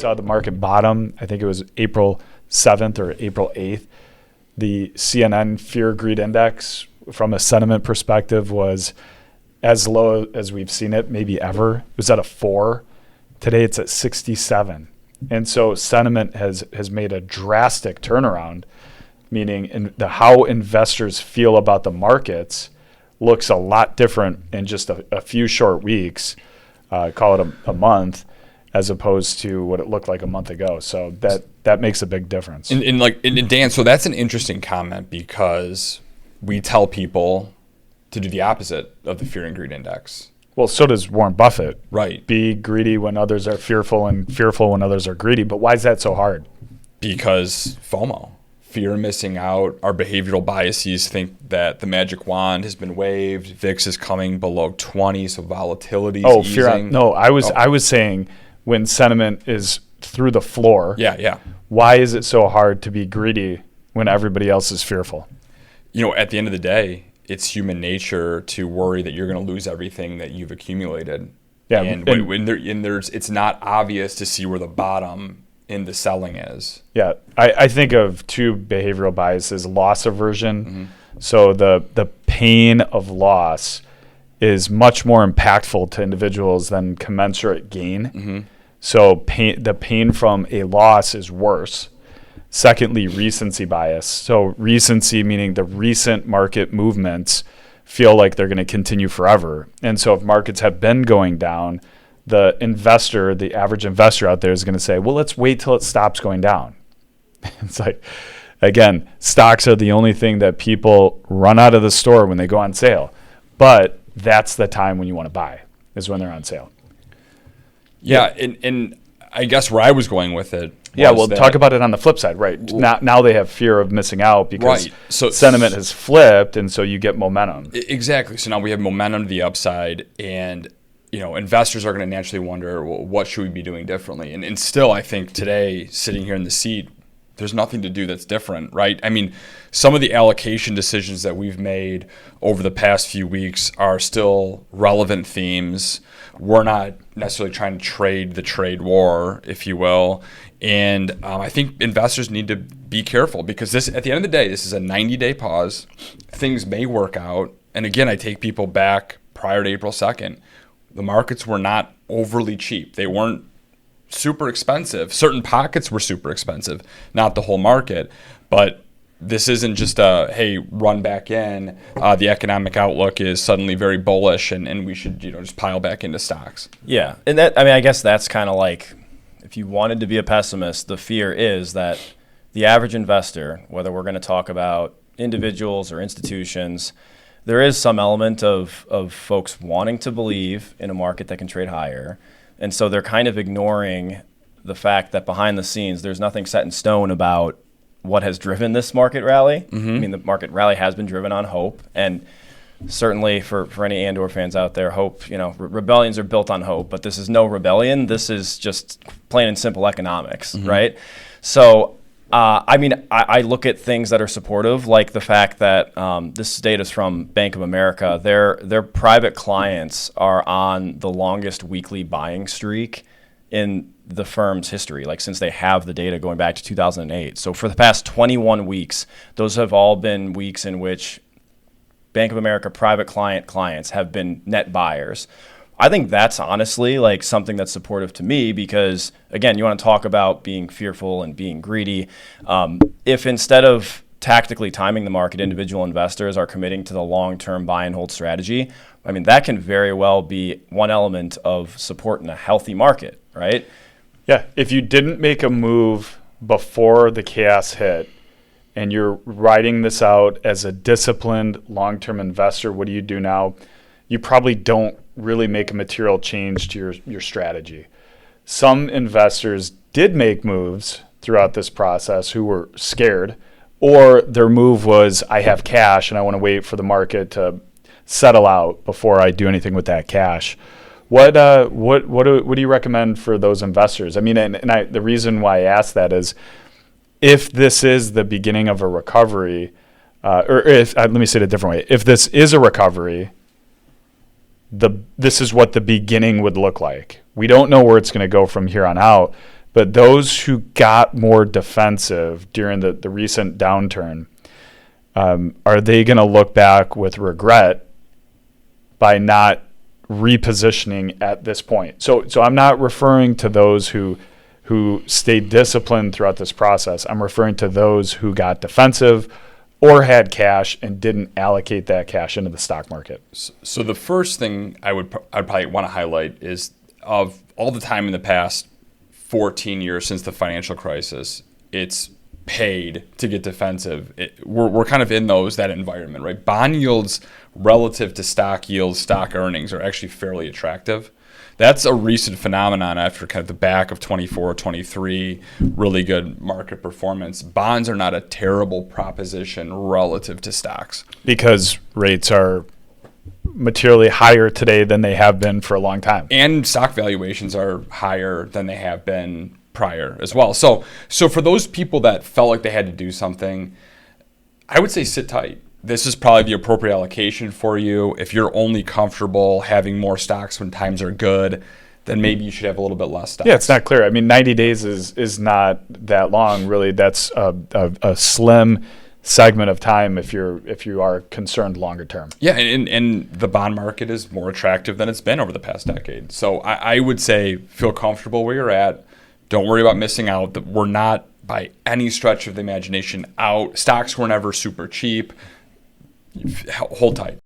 saw the market bottom. I think it was April 7th or April 8th. The CNN Fear Greed Index, from a sentiment perspective, was as low as we've seen it maybe ever. It was at a 4. Today it's at 67. And so sentiment has made a drastic turnaround, meaning how investors feel about the markets looks a lot different in just a few short weeks, call it a month, as opposed to what it looked like a month ago. So that makes a big difference. And Dan, so that's an interesting comment, because we tell people to do the opposite of the Fear and Greed Index. Well, so does Warren Buffett. Right. Be greedy when others are fearful and fearful when others are greedy. But why is that so hard? Because FOMO. Fear of missing out. Our behavioral biases think that the magic wand has been waved. VIX is coming below 20, so volatility is easing. I was saying when sentiment is through the floor. Yeah. Why is it so hard to be greedy when everybody else is fearful? At the end of the day, it's human nature to worry that you're going to lose everything that you've accumulated. Yeah, and it's not obvious to see where the bottom in the selling is. Yeah, I think of two behavioral biases: loss aversion. Mm-hmm. So the pain of loss is much more impactful to individuals than commensurate gain. Mm-hmm. So the pain from a loss is worse. Secondly, recency bias. So recency meaning the recent market movements feel like they're going to continue forever. And so if markets have been going down, the average investor out there is going to say, well, let's wait till it stops going down. It's like, again, stocks are the only thing that people run out of the store when they go on sale. But that's the time when you want to buy, is when they're on sale. Yeah, and I guess where I was going with it. Talk about it on the flip side, right? Now they have fear of missing out because So sentiment has flipped, and so you get momentum. Exactly. So now we have momentum to the upside, and investors are going to naturally wonder, well, what should we be doing differently? And still, I think today, sitting here in the seat, there's nothing to do that's different, right? I mean, some of the allocation decisions that we've made over the past few weeks are still relevant themes. We're not necessarily trying to trade the trade war, if you will. And I think investors need to be careful, because at the end of the day, this is a 90-day pause. Things may work out. And again, I take people back prior to April 2nd. The markets were not overly cheap. They weren't super expensive. Certain pockets were super expensive, not the whole market. But this isn't just hey, run back in. The economic outlook is suddenly very bullish, and we should just pile back into stocks. Yeah, and I guess that's kind of like, if you wanted to be a pessimist, the fear is that the average investor, whether we're going to talk about individuals or institutions, there is some element of folks wanting to believe in a market that can trade higher. And so they're kind of ignoring the fact that behind the scenes, there's nothing set in stone about what has driven this market rally. Mm-hmm. I mean, the market rally has been driven on hope. And certainly for any Andor fans out there, hope, rebellions are built on hope, but this is no rebellion. This is just plain and simple economics, mm-hmm. right? So, I look at things that are supportive, like the fact that this data is from Bank of America. Their private clients are on the longest weekly buying streak in the firm's history, like since they have the data going back to 2008. So for the past 21 weeks, those have all been weeks in which Bank of America private clients have been net buyers. I think that's honestly like something that's supportive to me, because again, you want to talk about being fearful and being greedy. If instead of tactically timing the market, individual investors are committing to the long-term buy and hold strategy, I mean, that can very well be one element of support in a healthy market, right? Yeah, if you didn't make a move before the chaos hit and you're riding this out as a disciplined long-term investor, what do you do now? You probably don't really make a material change to your strategy. Some investors did make moves throughout this process who were scared, or their move was, I have cash and I want to wait for the market to settle out before I do anything with that cash. What do you recommend for those investors? I mean, the reason why I ask that is, if this is the beginning of a recovery, let me say it a different way. If this is a recovery, this is what the beginning would look like. We don't know where it's going to go from here on out, But those who got more defensive during the recent downturn, are they going to look back with regret by not repositioning at this point? So I'm not referring to those who stayed disciplined throughout this process. I'm referring to those who got defensive or had cash and didn't allocate that cash into the stock market. So the first thing I'd probably want to highlight is, of all the time in the past 14 years since the financial crisis, it's paid to get defensive. We're kind of in that environment, right? Bond yields relative to stock yields, stock earnings are actually fairly attractive. That's a recent phenomenon after kind of the back of 24, 23, really good market performance. Bonds are not a terrible proposition relative to stocks. Because rates are materially higher today than they have been for a long time. And stock valuations are higher than they have been prior as well. So for those people that felt like they had to do something, I would say sit tight. This is probably the appropriate allocation for you. If you're only comfortable having more stocks when times are good, then maybe you should have a little bit less stocks. Yeah, it's not clear. I mean, 90 days is not that long, really. That's a slim segment of time if you are concerned longer term. Yeah, and the bond market is more attractive than it's been over the past decade. So I would say feel comfortable where you're at. Don't worry about missing out. We're not, by any stretch of the imagination, out. Stocks were never super cheap. Hold tight.